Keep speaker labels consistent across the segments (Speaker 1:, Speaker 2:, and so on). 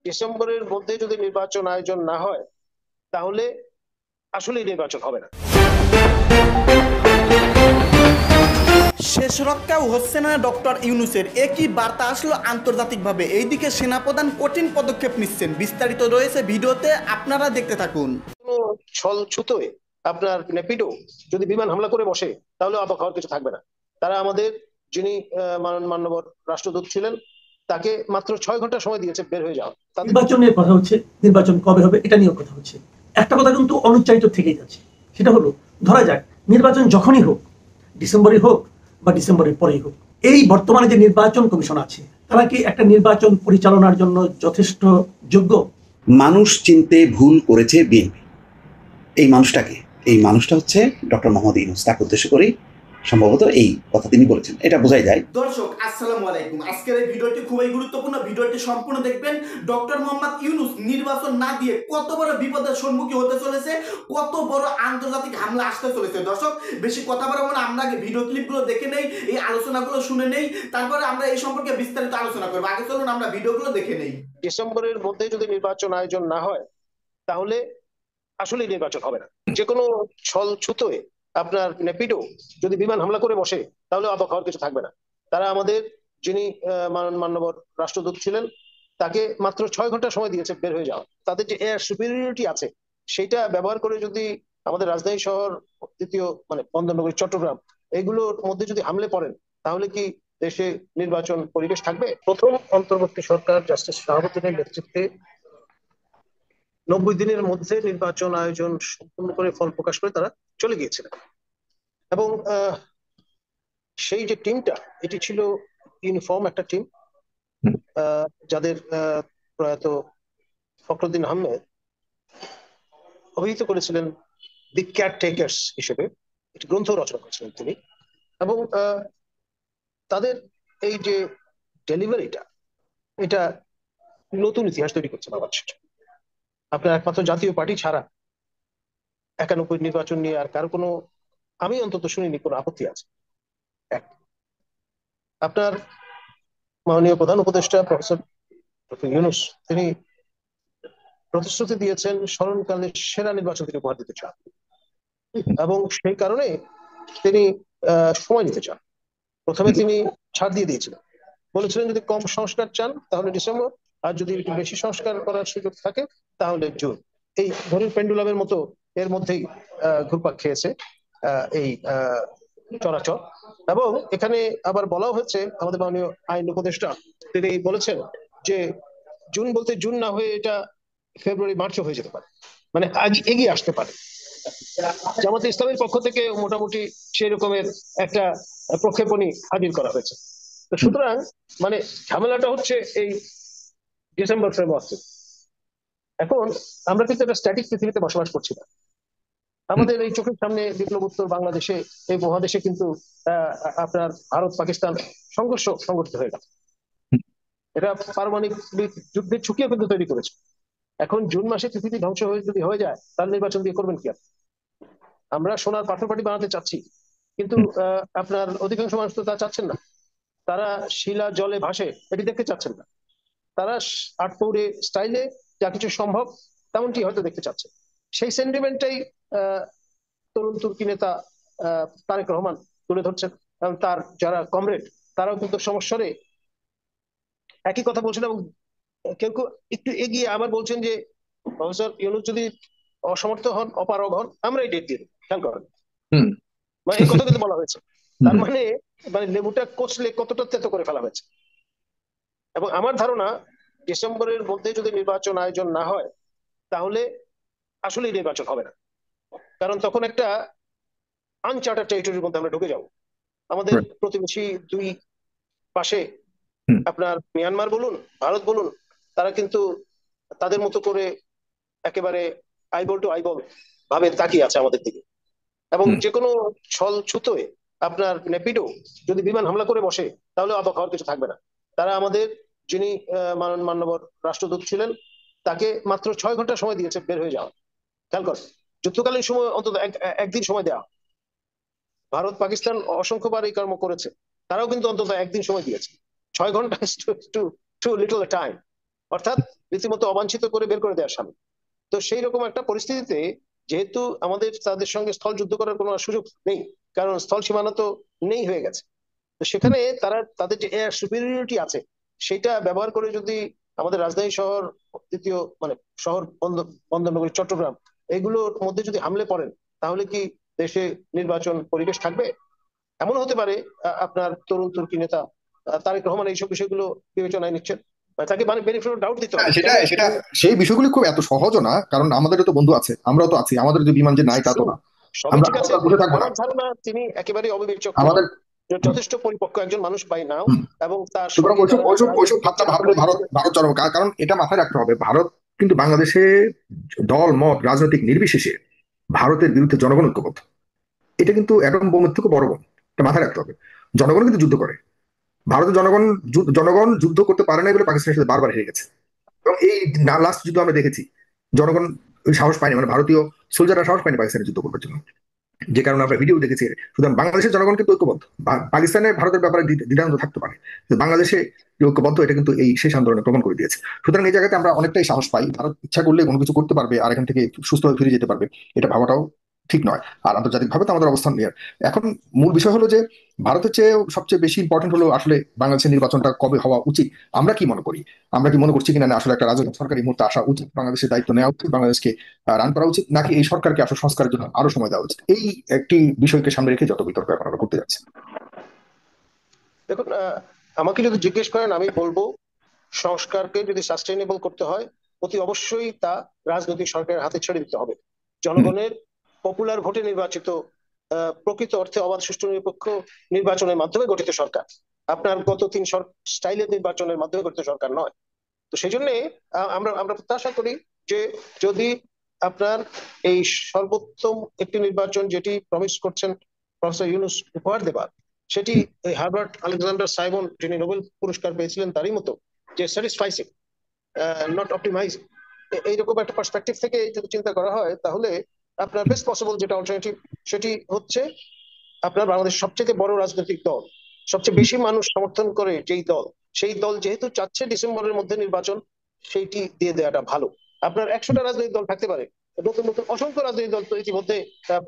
Speaker 1: ডিসেম্বরের মধ্যে যদি নির্বাচন আয়োজন না হয় তাহলে আসলেই নির্বাচন হবে না।
Speaker 2: শেষ রক্ষাও হচ্ছে না ডক্টর ইউনূসের, একই বার্তা আসলো আন্তর্জাতিকভাবে। এইদিকে সেনাপ্রধান কঠিন পদক্ষেপ নিচ্ছেন, বিস্তারিত রয়েছে ভিডিওতে, আপনারা দেখতে থাকুন।
Speaker 1: কোনো ছল ছুতোয় আপনার নেপিডো যদি বিমান হামলা করে বসে তাহলে অবাক হওয়ার কিছু থাকবে না। তারা আমাদের যিনি মাননীয় রাষ্ট্রদূত ছিলেন তাকে মাত্র 6 ঘন্টা সময় দিয়েছে বের হয়ে যাওয়া।
Speaker 3: নির্বাচনের কথা হচ্ছে, নির্বাচন কবে হবে এটা নিয়েও কথা হচ্ছে। একটা কথা কিন্তু অনুচ্চারিত থেকেই যাচ্ছে, সেটা হলো ধরা যাক নির্বাচন যখনই হোক, ডিসেম্বরে হোক বা ডিসেম্বরের পরেই হোক, এই বর্তমানে যে নির্বাচন কমিশন আছে তারা কি একটা নির্বাচন পরিচালনার জন্য যথেষ্ট যোগ্য?
Speaker 4: মানুষ চিনতে ভুল করেছে বিএনপি। এই মানুষটাকে, এই মানুষটা হচ্ছে ডক্টর মোহাম্মদ ইউনূস। তাকে উদ্দেশ্য করেই সম্ভবত এই কথা তিনি বলেছেন, এটা বোঝাই যায়।
Speaker 2: দর্শক আসসালামু আলাইকুম, আজকের এই ভিডিওটি খুবই গুরুত্বপূর্ণ, ভিডিওটি সম্পূর্ণ দেখবেন। ডক্টর মোহাম্মদ ইউনূস নির্বাচন না দিয়ে কত বড় বিপদের সম্মুখীন হতে চলেছে, কত বড় আন্তর্জাতিক হামলা আসতে চলেছে। দর্শক বেশি কথা বলবো না, আমরা আগে ভিডিও ক্লিপগুলো দেখে নেই, এই আলোচনাগুলো শুনে নেই, তারপরে আমরা এই সম্পর্কে বিস্তারিত আলোচনা করবো। আগে চলুন আমরা ভিডিওগুলো দেখে নেই।
Speaker 1: ডিসেম্বরের মধ্যে যদি নির্বাচন আয়োজন না হয় তাহলে আসলেই নির্বাচন হবে না। যে কোনো ছল ছুতোয় আপনার নেপিডো যদি বিমান হামলা করে বসে তাহলে অবাক হওয়ার কিছু থাকবে না। তারা আমাদের যিনি মাননীয় রাষ্ট্রদূত ছিলেন তাকে মাত্র 6 ঘন্টা সময় দিয়েছে বের হয়ে যাওয়া। তাদের যে এয়ার সুপিরিয়রিটি আছে সেটা ব্যবহার করে যদি আমাদের রাজধানী শহর, দ্বিতীয় বন্দরনগরী চট্টগ্রাম, এগুলোর মধ্যে যদি হামলে পড়েন তাহলে কি দেশে নির্বাচন পরিবেশ থাকবে? প্রথম অন্তর্বর্তী সরকার জাস্টিস শাহাবুদ্দিনের নেতৃত্বে 90 দিনের মধ্যে নির্বাচন আয়োজন সম্পূর্ণ করে ফল প্রকাশ করে তারা চলে গিয়েছিলেন। এবং সেই যে টিমটা, এটি ছিল ইউনিফর্ম একটা টিম, যাদের প্রয়াত ফখরুদ্দিন আহমেদ অভিহিত করেছিলেন দি কেয়ারটেকার্স হিসেবে, একটি গ্রন্থ রচনা করেছিলেন তিনি। এবং তাদের এই যে ডেলিভারিটা, এটা নতুন ইতিহাস তৈরি করছে বাংলাদেশের। আপনার একমাত্র জাতীয় পার্টি ছাড়া 91 নির্বাচন নিয়ে আর কারো কোনো, আমি অন্তত শুনিনি কোনো আপত্তি আছে। এক, আপনার মাননীয় প্রধান উপদেষ্টা প্রফেসর ডক্টর ইউনূস তিনি প্রতিশ্রুতি দিয়েছেন স্মরণকালের সেরা নির্বাচন তিনি উপহার দিতে চান, এবং সেই কারণে তিনি সময় নিতে চান। প্রথমে তিনি ছাড় দিয়ে দিয়েছিলেন, বলেছিলেন যদি কম সংস্কার চান তাহলে ডিসেম্বর, আর যদি একটু বেশি সংস্কার করার সুযোগ থাকে তাহলে জুন। এই ঘড়ির পেন্ডুলামের মতো এর মধ্যেই ঘুরপাক খেয়েছে এই চলাচল। এবং এখানে আবার বলা হচ্ছে, আমাদের মাননীয় আইন উপদেষ্টা তিনি বলেছেন যে জুন বলতে জুন না হয়ে এটা ফেব্রুয়ারি মার্চও হয়ে যেতে পারে, মানে আগে এগিয়ে আসতে পারে। জামাতে ইসলামের পক্ষ থেকে মোটামুটি সেই রকমের একটা প্রক্ষেপণী হাজির করা হয়েছে। তো সুতরাং ঝামেলাটা হচ্ছে এই ডিসেম্বর ফেব্রুয়ারি। এখন আমরা কিন্তু একটা স্ট্যাটিক পৃথিবীতে বসবাস করছি না। আমাদের এই চোখের সামনে বিপ্লবোত্তর বাংলাদেশে, এই মহাদেশে কিন্তু আপনার ভারত পাকিস্তান সংঘর্ষ সংঘটিত হয়ে গেছে। এটা পারমাণবিক যুদ্ধের ঝুঁকিও কিন্তু তৈরি করেছে। এখন জুন মাসে পৃথিবী ধ্বংস হয়ে যদি হয়ে যায় তার নির্বাচন দিয়ে করবেন কি? আমরা সোনার পাথর পাটি বানাতে চাচ্ছি, কিন্তু আপনার অধিকাংশ মানুষ তো তা চাচ্ছেন না। তারা শিলা জলে ভাসে এটি দেখতে চাচ্ছেন না। তারা আটপৌরে স্টাইলে যা কিছু সম্ভব তেমনটি হয়তো দেখতে চাচ্ছে। সেই সেন্টিমেন্টটাই তরুণ তুর্কি নেতা তারেক রহমান তুলে ধরছেন, এবং তার যারা কমরেড তারাও কিন্তু সমস্যারে একই কথা বলছেন। এবং কেউ কেউ একটু এগিয়ে আবার বলছেন যে প্রফেসর ইউনূস যদি অসমর্থ হন, অপারগ হন, আমরা এই ডেট দিয়ে দেব, খেয়াল করেন। এই কথা কিন্তু বলা হয়েছে। তার মানে লেবুটা কচলে কতটা তেতো করে ফেলা হয়েছে। এবং আমার ধারণা ডিসেম্বরের মধ্যে যদি নির্বাচন আয়োজন না হয় তাহলে আসলেই নির্বাচন হবে না। কারণ তখন একটা আনচার্টার টেরিটরির মধ্যে আমরা ঢুকে যাব। আমাদের প্রতিবেশী দুই পাশে আপনার মিয়ানমার বলুন, ভারত বলুন, তারা কিন্তু তাদের মতো করে একেবারে আইবল টু আইবল ভাবে তাকিয়ে আছে আমাদের দিকে। এবং যে কোনো ছল ছুতোয় আপনার নেপিডো যদি বিমান হামলা করে বসে তাহলে অবাক হওয়ার কিছু থাকবে না। তারা আমাদের যিনি মাননীয় রাষ্ট্রদূত ছিলেন তাকে মাত্র 6 ঘন্টা সময় দিয়েছে বের হয়ে যাওয়া। খেয়াল করেন, যুদ্ধকালীন সময় অন্তত একদিন সময় দেওয়া। ভারত পাকিস্তান অসংখ্যবার এই কর্ম করেছে, তারাও কিন্তু অন্তত একদিন সময় দিয়েছে। 6 ঘন্টা টু লিটল টাইম। অর্থাৎ রীতিমতো অবাঞ্ছিত করে বের করে দেওয়ার সামিল। তো সেই রকম একটা পরিস্থিতিতে যেহেতু আমাদের তাদের সঙ্গে স্থল যুদ্ধ করার কোনো সুযোগ নেই, কারণ স্থল সীমানা তো নেই হয়ে গেছে, তো সেখানে তারা তাদের যে এয়ার সুপিরিয়রিটি আছে সেটা ব্যবহার করে যদি আমাদের রাজধানী শহর, দ্বিতীয় মানে শহর বন্দরনগরী চট্টগ্রাম এগুলোর মধ্যে যদি হামলে পড়েন, তাহলে কি দেশে নির্বাচন পরিবেশ থাকবে? এমন হতে পারে আপনার তরুণ তুর্কি নেতা তারেক রহমান এইসব বিষয়গুলো বিবেচনায় নিচ্ছেন, তাকে মানে বেনিফিট অফ ডাউট দিতে
Speaker 5: হ্যাঁ,
Speaker 1: হবে।
Speaker 5: সেটা
Speaker 1: তবে
Speaker 5: সেটা সেই বিষয়গুলি খুব এত সহজও না, কারণ আমাদেরও তো বন্ধু আছে, আমরাও তো আছি, আমাদের যে বিমান যে নাই তা তো না।
Speaker 1: সবই
Speaker 5: আমরা
Speaker 1: ঠিক আছে,
Speaker 5: আমরা বসে থাকবো না
Speaker 1: আমার ধারণা তিনি একেবারে অবিবেচক নন,
Speaker 5: আমাদের। হুম,
Speaker 1: যথেষ্ট পরিপক্ক একজন মানুষ বাই নাও,
Speaker 5: হুম।
Speaker 1: এবং তার
Speaker 5: সুতরাং
Speaker 1: সঙ্গে
Speaker 5: ওইসব
Speaker 1: যারা
Speaker 5: ওইসব ওইসব
Speaker 1: রাজনৈতিক
Speaker 5: ভাবনা ভাবলে
Speaker 1: চালক
Speaker 5: ভারত ভারত চরম কারণ এটা মাথায় রাখতে হবে, ভারত কিন্তু বাংলাদেশে দল মত রাজনৈতিক নির্বিশেষে ভারতের বিরুদ্ধে জনগণ ঐক্যবদ্ধ। এটা কিন্তু অ্যাটম বোমের থেকে বড় বোম, এটা মাথায় রাখতে হবে। জনগণ কিন্তু যুদ্ধ করে, ভারতের জনগণ জনগণ যুদ্ধ করতে পারে না বলে পাকিস্তানের সাথে বারবার হেরে গেছে। এবং এই লাস্ট যুদ্ধ আমরা দেখেছি জনগণ ওই সাহস পায়নি, মানে ভারতীয় সোলজাররা সাহস পায়নি পাকিস্তানের যুদ্ধ করবার জন্য, যে কারণে আমরা ভিডিও দেখেছি। সুতরাং বাংলাদেশের জনগণ কিন্তু ঐক্যবদ্ধ, পাকিস্তানের ভারতের ব্যাপারে দ্বিধাদ্বন্দ্ব থাকতে পারে, কিন্তু বাংলাদেশে যে ঐক্যবদ্ধ এটা কিন্তু এই শেষ আন্দোলনে প্রমাণ করে দিয়েছে। সুতরাং এই জায়গাতে আমরা অনেকটাই সাহস পাই, ভারত ইচ্ছা করলে কোনো কিছু করতে পারবে আর এখান থেকে সুস্থভাবে ফিরে যেতে পারবে, এটা ভাবাটাও ঠিক নয়। আর আন্তর্জাতিকভাবে তো আমাদের অবস্থান নেই। এখন মূল বিষয় হলো যে ভারতের চেয়ে সবচেয়ে বেশি ইম্পর্টেন্ট হলো আসলে বাংলাদেশের নির্বাচনটা কবে হওয়া উচিত। আমরা কি মনে করি, আমরা কি মনে করছি কিনা না আসলে একটা রাজনৈতিক সরকারি মুহূর্তে আসা উচিত, বাংলাদেশের দায়িত্ব নেওয়া উচিত, বাংলাদেশকে রান করা উচিত, নাকি এই সরকারকে আসলে সংস্কারের জন্য আরো সময় দেওয়া উচিত, এই একটি বিষয়কে সামনে রেখে যত বিতর্ক এখন আমরা করতে যাচ্ছি।
Speaker 1: দেখুন, আমাকে যদি জিজ্ঞেস করেন আমি বলবো সংস্কারকে যদি সাস্টেইনেবল করতে হয় অতি অবশ্যই তা রাজনৈতিক সরকারের হাতে ছেড়ে দিতে হবে।
Speaker 5: হুম,
Speaker 1: জনগণের পপুলার ভোটে নির্বাচিত প্রকৃত অর্থে অবাধ সুষ্ঠু নিরপেক্ষ নির্বাচনের মাধ্যমে গঠিত সরকার, আপনার গত 3 স্টাইলের নির্বাচনের মাধ্যমে গঠিত সরকার নয়। তো সেই জন্য আমরা আমরা প্রত্যাশা করি যে যদি আপনার এই সর্বোত্তম একটি নির্বাচন যেটি প্রমিস করছেন প্রফেসর ইউনূস উপহার দেবার, সেটি
Speaker 5: হুম,
Speaker 1: এই হার্বার্ট আলেকজান্ডার সাইমন যিনি নোবেল পুরস্কার পেয়েছিলেন তারই মতো যে স্যাটিসফাইসিং, নট অপটিমাইজিং, এইরকম একটা পার্সপেক্টিভ থেকে যদি চিন্তা করা হয়, তাহলে আপনার বেস্ট পসিবল যেটা অল্টারনেটিভ সেটি হচ্ছে আপনার বাংলাদেশের সবচেয়ে বড় রাজনৈতিক দল, সবচেয়ে বেশি মানুষ সমর্থন করে যেই দল, সেই দল যেহেতু চাচ্ছে ডিসেম্বরের মধ্যে নির্বাচন, সেইটি দিয়ে দেওয়াটা ভালো। আপনার 100টা রাজনৈতিক দল থাকতে পারে, নতুন নতুন অসংখ্য রাজনৈতিক দল তো ইতিমধ্যে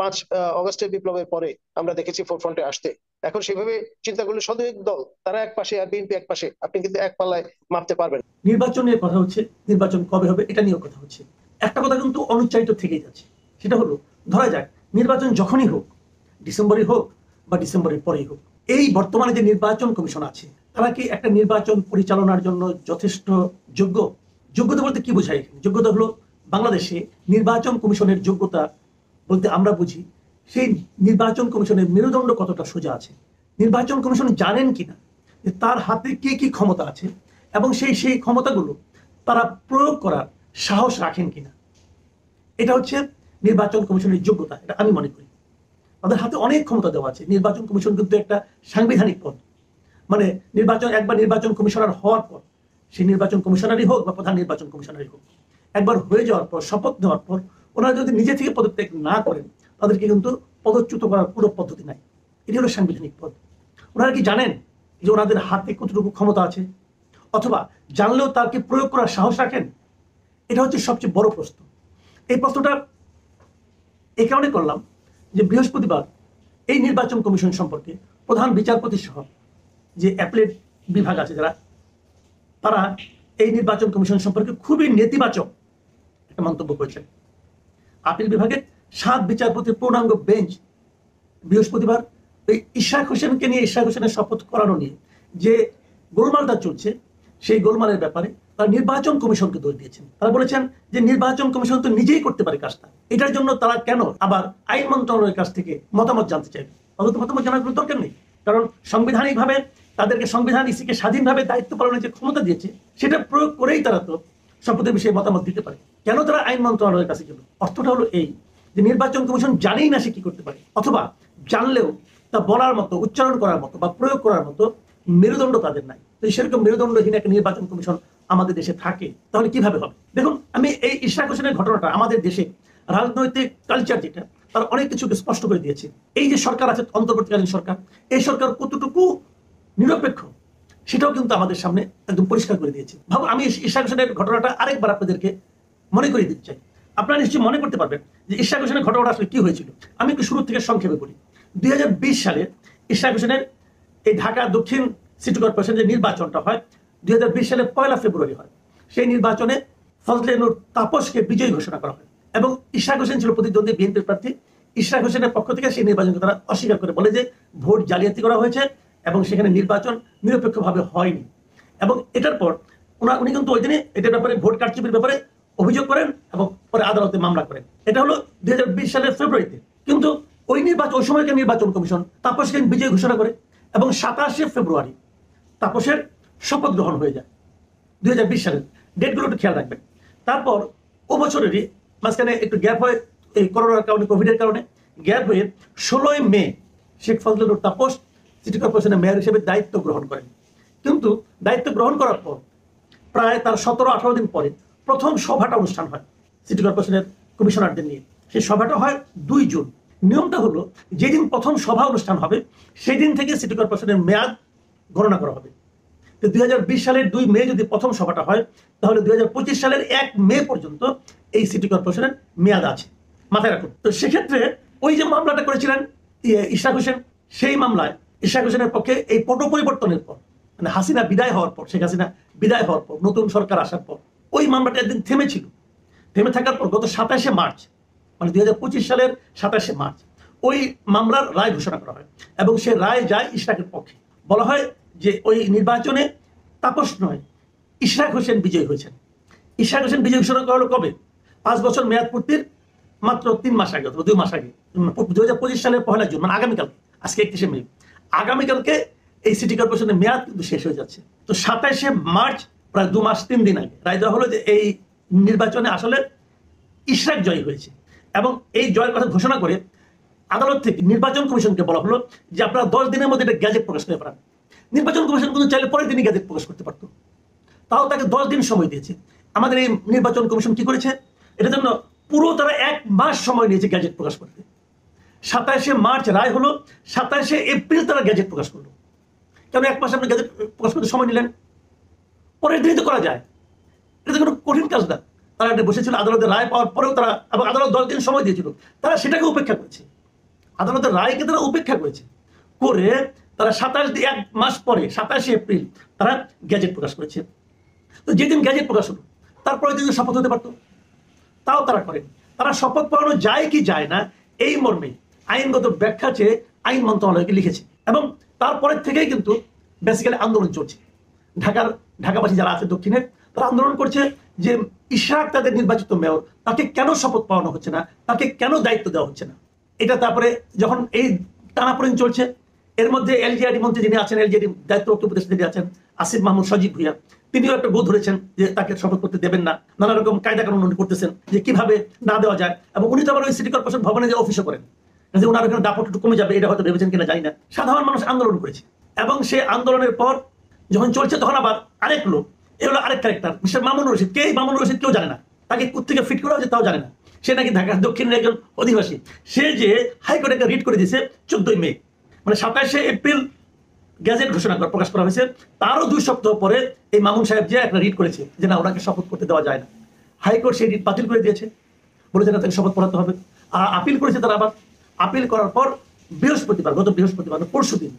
Speaker 1: 5 আগস্টের বিপ্লবের পরে আমরা দেখেছি ফোরফ্রন্টে আসতে। এখন সেভাবে চিন্তা করলে শতাধিক দল তারা এক পাশে আর বিএনপি এক পাশে, আপনি কিন্তু এক পাল্লায় মাপতে পারবেন।
Speaker 3: নির্বাচন নিয়ে কথা হচ্ছে, নির্বাচন কবে হবে এটা নিয়েও কথা হচ্ছে। একটা কথা কিন্তু অনুচ্চারিত থেকেই যাচ্ছে, সেটা হলো ধরা যাক নির্বাচন যখনই হোক, ডিসেম্বরে হোক বা ডিসেম্বরের পরেই হোক, এই বর্তমানে যে নির্বাচন কমিশন আছে তারা কি একটা নির্বাচন পরিচালনার জন্য যথেষ্ট যোগ্য? যোগ্যতা বলতে কি বোঝায় এখানে? যোগ্যতা হলো বাংলাদেশে নির্বাচন কমিশনের যোগ্যতা বলতে আমরা বুঝি সেই নির্বাচন কমিশনের মেরুদণ্ড কতটা সোজা আছে, নির্বাচন কমিশন জানেন কিনা যে তার হাতে কি কি ক্ষমতা আছে এবং সেই ক্ষমতাগুলো তারা প্রয়োগ করার সাহস রাখেন কিনা, এটা হচ্ছে নির্বাচন কমিশনের যোগ্যতা। এটা আমি মনে করি তাদের হাতে অনেক ক্ষমতা দেওয়া আছে। নির্বাচন কমিশন কিন্তু একটা সাংবিধানিক পদ, মানে নির্বাচন একবার নির্বাচন কমিশনার হওয়ার পর, সেই নির্বাচন কমিশনারই হোক বা প্রধান নির্বাচন কমিশনারই হোক, একবার হয়ে যাওয়ার পর শপথ নেওয়ার পর ওনারা যদি নিজে থেকে পদত্যাগ না করেন তাদেরকে কিন্তু পদচ্যুত করার পুরো পদ্ধতি নাই। এটি হলো সাংবিধানিক পদ। ওনারা কি জানেন যে ওনাদের হাতে কতটুকু ক্ষমতা আছে, অথবা জানলেও তাকে প্রয়োগ করার সাহস রাখেন? এটা হচ্ছে সবচেয়ে বড় প্রশ্ন। এই প্রশ্নটা এই কারণে করলাম যে বৃহস্পতিবার এই নির্বাচন কমিশন সম্পর্কে প্রধান বিচারপতি সহ যে অ্যাপেলেট বিভাগ আছে যারা, তারা এই নির্বাচন কমিশন সম্পর্কে খুবই নেতিবাচক একটা মন্তব্য করেছেন। আপিল বিভাগের 7 বিচারপতির পূর্ণাঙ্গ বেঞ্চ বৃহস্পতিবার ওই ইশরাক হোসেনকে নিয়ে, ইশরাক হোসেনের শপথ করানো নিয়ে যে গোলমালটা চলছে, সেই গোলমালের ব্যাপারে তারা নির্বাচন কমিশনকে দোষ দিয়েছেন। তারা বলেছেন যে নির্বাচন কমিশন তো নিজেই করতে পারে কাজটা, এটার জন্য তারা কেন আবার আইন মন্ত্রণালয়ের কাছ থেকে মতামত জানতে চাইবে? তাহলে তো মতামত জানার কোনো দরকার নেই, কারণ সাংবিধানিকভাবে তাদেরকে সংবিধান ইসিকে স্বাধীনভাবে দায়িত্ব পালনের যে ক্ষমতা দিয়েছে সেটা প্রয়োগ করেই তারা তো শপথের বিষয়ে মতামত দিতে পারে। কেন তারা আইন মন্ত্রণালয়ের কাছে গেল? অর্থটা হলো এই যে নির্বাচন কমিশন জানেই না সে কি করতে পারে, অথবা জানলেও তা বলার মতো, উচ্চারণ করার মতো বা প্রয়োগ করার মতো মেরুদণ্ড তাদের নাই। যদি সেরকম মেরুদণ্ডহীন একটা নির্বাচন কমিশন আমাদের দেশে থাকে তাহলে কিভাবে হবে? দেখুন, আমি এই ইশরাক হোসেনের ঘটনাটা আমাদের দেশে রাজনৈতিক কালচার যেটা তার অনেক কিছুকে স্পষ্ট করে দিয়েছে। এই যে সরকার আছে অন্তর্বর্তীকালীন সরকার, এই সরকার কতটুকু নিরপেক্ষ সেটাও কিন্তু আমাদের সামনে একদম পরিষ্কার করে দিয়েছে। ভাবুন, আমি ইশরাক হোসেনের ঘটনাটা আরেকবার আপনাদেরকে মনে করিয়ে দিতে চাই। আপনারা নিশ্চয়ই মনে করতে পারবেন যে ইশরাক হোসেনের ঘটনাটা আসলে কি হয়েছিল। আমি একটু শুরু থেকে সংক্ষেপে বলি। 2020 সালে ইশরাক হোসেনের এই ঢাকা দক্ষিণ সিটি কর্পোরেশন যে নির্বাচনটা হয় 2020 সালে 1 ফেব্রুয়ারি হয়। সেই নির্বাচনে ফজলে নূর তাপসকে বিজয়ী ঘোষণা করা হয় এবং ইশরাক হোসেন ছিল প্রতিদ্বন্দ্বী বিএনপির প্রার্থী। ইশরাক হোসেনের পক্ষ থেকে সেই নির্বাচনকে তারা অস্বীকার করে বলে যে ভোট জালিয়াতি করা হয়েছে এবং সেখানে নির্বাচন নিরপেক্ষভাবে হয়নি। এবং এটার পর উনি কিন্তু ওই দিনে এটার ব্যাপারে ভোট কারচুপির ব্যাপারে অভিযোগ করেন এবং পরে আদালতে মামলা করেন। এটা হলো 2020 সালের ফেব্রুয়ারিতে। কিন্তু ওই সময়কার নির্বাচন কমিশন তাপসকে বিজয়ী ঘোষণা করে এবং 27 ফেব্রুয়ারি তাপসের শপথ গ্রহণ হয়ে যায় 2020 সালের। ডেটগুলো একটু খেয়াল রাখবেন। তারপর ও বছরেরই মাঝখানে একটু গ্যাপ হয়, এই করোনার কারণে, কোভিডের কারণে গ্যাপ হয়ে 16 মে শেখ ফজলে নূর তাপস সিটি কর্পোরেশনের মেয়র হিসেবে দায়িত্ব গ্রহণ করেন। কিন্তু দায়িত্ব গ্রহণ করার পর প্রায় তার 17-18 দিন পরে প্রথম সভাটা অনুষ্ঠান হয় সিটি কর্পোরেশনের কমিশনারদের নিয়ে। সেই সভাটা হয় 2 জুন। নিয়মটা হলো যেদিন প্রথম সভা অনুষ্ঠান হবে সেই দিন থেকে সিটি কর্পোরেশনের মেয়াদ গণনা করা হবে। 2020 সালের 2 মে যদি প্রথম সভাটা হয় তাহলে 2025 সালের 1 মে পর্যন্ত এই সিটি কর্পোরেশনের মেয়াদ আছে, মাথায় রাখুন। তো সেক্ষেত্রে ওই যে মামলাটা করেছিলেন ইশরাক হোসেন, সেই মামলায় ইশরাক হোসেনের পক্ষে এই পট পরিবর্তনের পর, মানে হাসিনা বিদায় হওয়ার পর, শেখ হাসিনা বিদায় হওয়ার পর, নতুন সরকার আসার পর ওই মামলাটা একদিন থেমেছিল। থেমে থাকার পর গত 27 মার্চ, মানে 2025 সালের 27 মার্চ ওই মামলার রায় ঘোষণা করা হয় এবং সে রায় যায় ইশরাকের পক্ষে। বলা হয় যে ওই নির্বাচনে তাপস নয়, ইশরাক হোসেন বিজয়ী হয়েছেন। ইশরাক হোসেন বিজয়ী ঘোষণা করা হলো কবে? 5 বছর মেয়াদ পূর্তির মাত্র 3 মাস আগে, 2 মাস আগে, 2025 সালের 1 জুন, মানে আগামীকাল, আজকে 31 মে, আগামীকালকে এই সিটি কর্পোরেশনের মেয়াদ কিন্তু শেষ হয়ে যাচ্ছে। তো 27 মার্চ, প্রায় 2 মাস 3 দিন আগে রায় দেওয়া হলো যে এই নির্বাচনে আসলে ইশরাক জয়ী হয়েছে এবং এই জয়ের কথা ঘোষণা করে আদালত থেকে নির্বাচন কমিশনকে বলা হলো যে আপনারা 10 দিনের মধ্যে এটা গ্যাজেট প্রকাশ করে পারেন। নির্বাচন কমিশন কিন্তু চাইলে পরের দিনই গ্যাজেট প্রকাশ করতে পারতো, তাও তাকে 10 দিন সময় দিয়েছে। আমাদের এই নির্বাচন কমিশন কি করেছে? এটার জন্য পুরো তারা 1 মাস সময় নিয়েছে গ্যাজেট প্রকাশ করতে। 27 মার্চ রায় হলো, 27 এপ্রিল তারা গ্যাজেট প্রকাশ করলো। কেন 1 মাস আপনি গ্যাজেট প্রকাশ করতে সময় নিলেন? পরের দিনই তো করা যায়, এটা তো কোনো কঠিন কাজ না। তারা একটা বসেছিল, আদালতের রায় পাওয়ার পরেও তারা, এবং আদালত 10 দিন সময় দিয়েছিল, তারা সেটাকে উপেক্ষা করেছে। আদালতের রায়কে তারা উপেক্ষা করেছে, করে তারা 1 মাস পরে 27 এপ্রিল তারা গ্যাজেট প্রকাশ করেছে। তো যেদিন গ্যাজেট প্রকাশ হলো তারপরে দিন শপথ হতে পারতো, তাও তারা করেন। তারা শপথ পড়ানো যায় কি যায় না এই মর্মে আইনগত ব্যাখ্যা চেয়ে আইন মন্ত্রণালয়কে লিখেছে এবং তারপরের থেকেই কিন্তু বেসিক্যালি আন্দোলন চলছে। ঢাকাবাসী যারা আছে দক্ষিণে, তারা আন্দোলন করছে যে ইশরাক তাদের নির্বাচিত মেয়র, তাকে কেন শপথ পাওয়ানো হচ্ছে না, তাকে কেন দায়িত্ব দেওয়া হচ্ছে না। এটা তারপরে যখন এই টানাপোড়েন চলছে, এর মধ্যে এলজিআরডি মন্ত্রী যিনি আছেন, এলজিআরডি দায়িত্বপ্রাপ্ত উপদেষ্টা যিনি আছেন আসিফ মাহমুদ সজীব ভুইয়া, তিনিও একটা গো ধরেছেন যে তাকে শপথ করতে দেবেন না। নানা রকম কায়দা কানুন উনি করতেছেন যে কিভাবে না দেওয়া যায়, এবং উনি তো আবার ওই সিটি কর্পোরেশন ভবনে যে অফিসও করেন, যে ওনার ওখানে দাপট একটু কমে যাবে, এটা হয়তো ভেবেছেন কিনা জানি না। সাধারণ মানুষ আন্দোলন করেছে এবং সে আন্দোলনের পর যখন চলছে তখন আবার আরেক লোক, এ হলো আরেক ক্যারেক্টার, মিস্টার মামুনুর রশিদ। কে মামুনুর রশিদ কেউ জানে না, তাকে কোত্থেকে ফিট করা হয়েছে তাও জানে না। সে নাকি ঢাকা দক্ষিণের একজন অধিবাসী। সে যে হাইকোর্টে একটা রিট করে দিয়েছে 14 মে, মানে 27 এপ্রিল গ্যাজেট ঘোষণা প্রকাশ করা হয়েছে, তারও 2 সপ্তাহ পরে এই মামুন সাহেব যে একটা রিট করেছে যে না, ওনাকে শপথ করতে দেওয়া যায় না। হাইকোর্ট সেই রিট বাতিল করে দিয়েছে, বলেছে না তাকে শপথ পড়াতে হবে। আর আপিল করেছে তারা। আবার আপিল করার পর বৃহস্পতিবার, গত বৃহস্পতিবার, পরশু দিন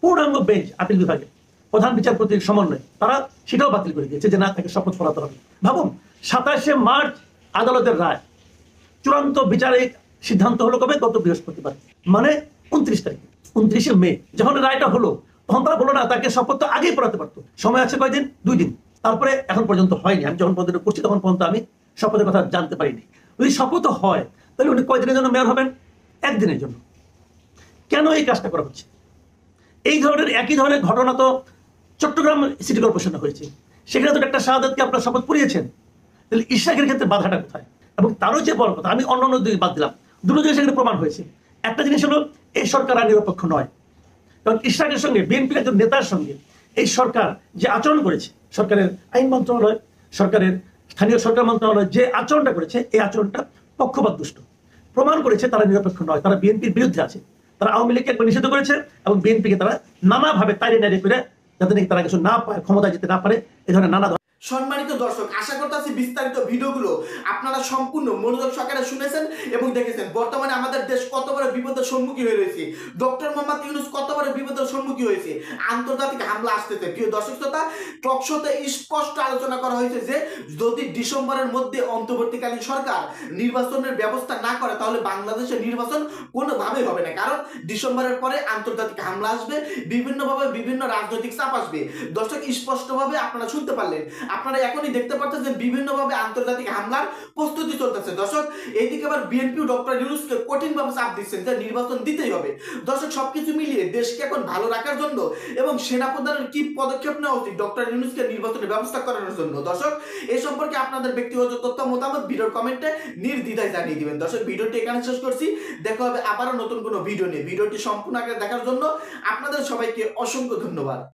Speaker 3: পূর্ণাঙ্গ বেঞ্চ আপিল বিভাগে প্রধান বিচারপতির সমন্বয়ে তারা সেটাও বাতিল করে দিয়েছে যে না, তাকে শপথ পড়াতে হবে। ভাবুন, 27 মার্চ আদালতের রায়, চূড়ান্ত বিচারিক সিদ্ধান্ত হলো কবে? গত বৃহস্পতিবার, মানে 29 তারিখ, 29 মে যখন রায়টা হলো তখন তারা বলো না তাকে শপথ তো আগেই পড়াতে পারতো। সময় আছে কয়দিন? 2 দিন। তারপরে এখন পর্যন্ত হয়নি। আমি যখন পর্যন্ত করছি তখন পর্যন্ত আমি শপথের কথা জানতে পারিনি। যদি শপথ হয় তাহলে উনি কয়দিনের জন্য মেয়র হবেন? 1 দিনের জন্য। কেন এই কাজটা করা হচ্ছে? এই ধরনের একই ধরনের ঘটনা তো চট্টগ্রাম সিটি কর্পোরেশনে হয়েছে। সেখানে তো একটা শাহাদাতকে আপনারা শপথ পড়িয়েছেন। তাহলে ইশরাকের ক্ষেত্রে বাধাটা কোথায়? এবং তারও যে বড় কথা, আমি অন্যান্য দুই বাদ দিলাম, দুটো জিনিস এখানে প্রমাণ হয়েছে। একটা জিনিস হলো এই সরকার আর নিরপেক্ষ নয়, কারণ ইশরাকের সঙ্গে, বিএনপির একজন নেতার সঙ্গে এই সরকার যে আচরণ করেছে, সরকারের আইন মন্ত্রণালয়, সরকারের স্থানীয় সরকার মন্ত্রণালয় যে আচরণটা করেছে, এই আচরণটা পক্ষপাত দুষ্ট, প্রমাণ করেছে তারা নিরপেক্ষ নয়, তারা বিএনপির বিরুদ্ধে আছে। তারা আওয়ামী লীগকে একবার নিষিদ্ধ করেছে এবং বিএনপিকে তারা নানাভাবে তাড়িয়ে নাড়িয়ে করে যাতে নাকি তারা কিছু না পায়, ক্ষমতায় যেতে না পারে, এই ধরনের নানা
Speaker 2: সম্মানিত দর্শক, আশা করতেছি বিস্তারিত ভিডিওগুলো আপনারা সম্পূর্ণ মনোযোগ সহকারে শুনেছেন এবং দেখেছেন বর্তমানে আমাদের দেশ কত বড় বিপদের সম্মুখীন হয়ে রয়েছে, ডক্টর মোহাম্মদ ইউনূস কত বড় বিপদের সম্মুখীন হয়েছে, আন্তর্জাতিক হামলা আসতেছে। প্রিয় দর্শক শ্রোতা, টক শোতে স্পষ্ট আলোচনা করা হয়েছে যে যদি ডিসেম্বরের মধ্যে অন্তর্বর্তীকালীন সরকার নির্বাচনের ব্যবস্থা না করে তাহলে বাংলাদেশের নির্বাচন কোনোভাবেই হবে না, কারণ ডিসেম্বরের পরে আন্তর্জাতিক হামলা আসবে, বিভিন্নভাবে বিভিন্ন রাজনৈতিক চাপ আসবে। দর্শক, স্পষ্টভাবে আপনারা শুনতে পারলেন, আপনারা এখনই দেখতে পাচ্ছেন যে বিভিন্নভাবে আন্তর্জাতিক হামলার প্রস্তুতি চলতেছে। দর্শক, এইদিকে আবার বিএনপি ডক্টর ইউনূসকে কঠিনভাবে চাপ দিচ্ছেন যে নির্বাচন দিতেই হবে। দর্শক, সবকিছু মিলিয়ে দেশকে এখন ভালো রাখার জন্য এবং সেনাপ্রধানের কি পদক্ষেপ নেওয়া উচিত ডক্টর ইউনূসকে নির্বাচনের ব্যবস্থা করানোর জন্য, দর্শক এই সম্পর্কে আপনাদের ব্যক্তিগত তথ্য মতামত ভিডিওর কমেন্টে নির্দ্বিধায় জানিয়ে দিবেন। দর্শক, ভিডিওটি এখানে শেষ করছি, দেখা হবে আবারও নতুন কোনো ভিডিও নিয়ে। ভিডিওটি সম্পূর্ণ আকারে দেখার জন্য আপনাদের সবাইকে অসংখ্য ধন্যবাদ।